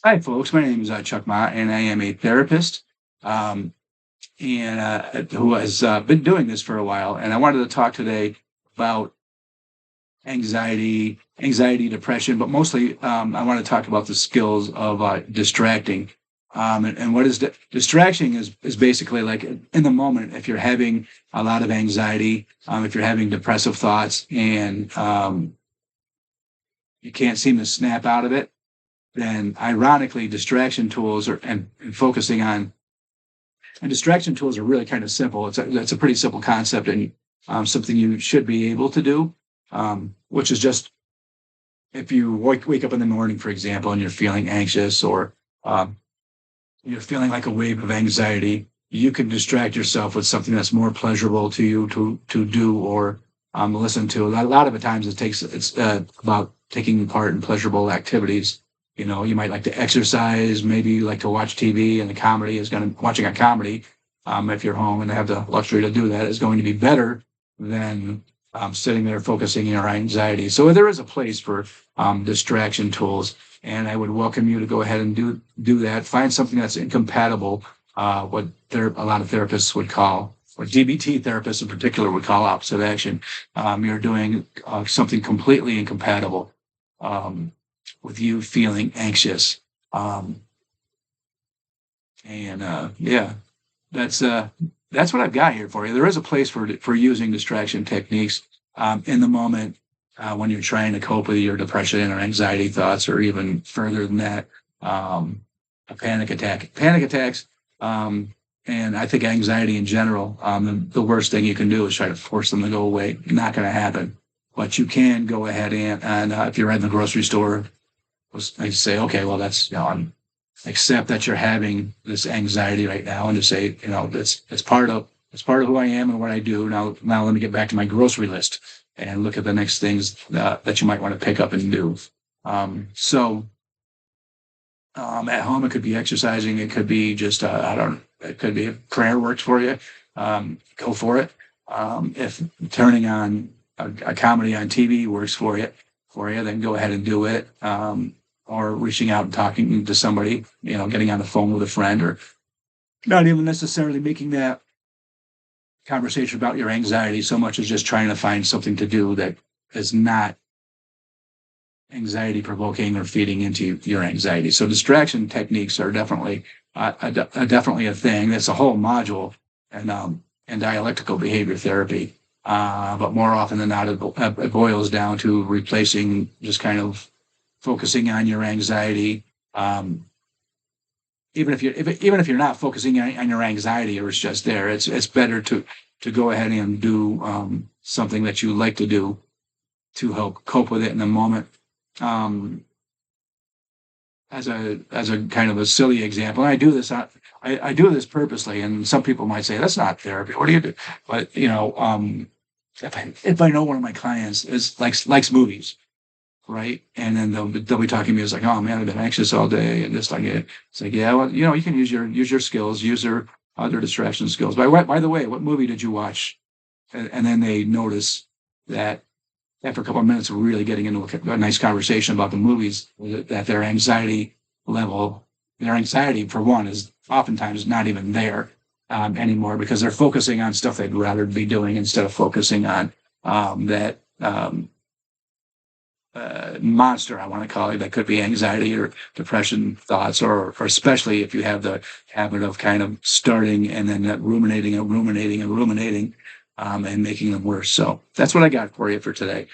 Hi, folks. My name is Chuck Mott, and I am a therapist, um, and who has been doing this for a while. And I wanted to talk today about depression, but mostly I want to talk about the skills of distracting. And what is distraction is basically like in the moment. If you're having a lot of anxiety, if you're having depressive thoughts, and you can't seem to snap out of it, then ironically, distraction tools and focusing on and distraction tools are really kind of simple. It's a pretty simple concept and something you should be able to do, which is just if you wake up in the morning, for example, and you're feeling anxious or um, you're feeling like a wave of anxiety, you can distract yourself with something that's more pleasurable to you to do or listen to. A lot of the times it's about taking part in pleasurable activities. You know, you might like to exercise, maybe you like to watch TV, and the comedy is going to watching a comedy. If you're home and have the luxury to do that, is going to be better than sitting there focusing on your anxiety. So there is a place for distraction tools, and I would welcome you to go ahead and do that. Find something that's incompatible, what a lot of therapists would call, or DBT therapists in particular would call opposite action. You're doing something completely incompatible. With you feeling anxious. Yeah, that's that's what I've got here for you. There is a place for using distraction techniques in the moment when you're trying to cope with your depression or anxiety thoughts, or even further than that, a panic attack. Panic attacks, and I think anxiety in general. The worst thing you can do is try to force them to go away. Not going to happen. But you can go ahead and if you're in the grocery store, I say, okay, well, that's, accept that you're having this anxiety right now, and just say, it's part of who I am and what I do. Now let me get back to my grocery list and look at the next things that you might want to pick up and do. At home, it could be exercising. It could be just, it could be if prayer works for you. Go for it. If turning on a comedy on TV works for you, then go ahead and do it. Or reaching out and talking to somebody, getting on the phone with a friend, or not even necessarily making that conversation about your anxiety so much as just trying to find something to do that is not anxiety provoking or feeding into your anxiety. So distraction techniques are definitely definitely a thing. That's a whole module in dialectical behavior therapy. But more often than not, it boils down to replacing just kind of focusing on your anxiety. Even if you're not focusing on your anxiety, or it's just there, it's better to go ahead and do something that you like to do to help cope with it in the moment. As a kind of a silly example, and I do this. I do this purposely, and some people might say that's not therapy. What do you do? But if I know one of my clients likes movies, right? And then they'll be talking to me. It's like, oh man, I've been anxious all day, and just like it. It's like, yeah, well, you can use your skills, use their other distraction skills. By the way, what movie did you watch? And then they notice that after a couple of minutes of really getting into a nice conversation about the movies, that their anxiety for one, is oftentimes not even there anymore, because they're focusing on stuff they'd rather be doing instead of focusing on that monster, I want to call it, that could be anxiety or depression thoughts, or especially if you have the habit of kind of starting and then ruminating and making them worse. So that's what I got for you for today.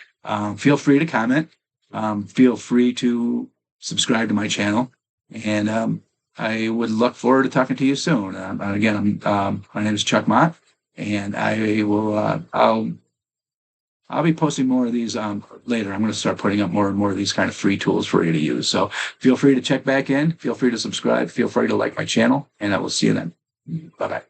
Feel free to comment. Feel free to subscribe to my channel, and I would look forward to talking to you soon. Again, my name is Chuck Mott, and I'll be posting more of these later. I'm going to start putting up more and more of these kind of free tools for you to use. So feel free to check back in. Feel free to subscribe. Feel free to like my channel, and I will see you then. Bye-bye.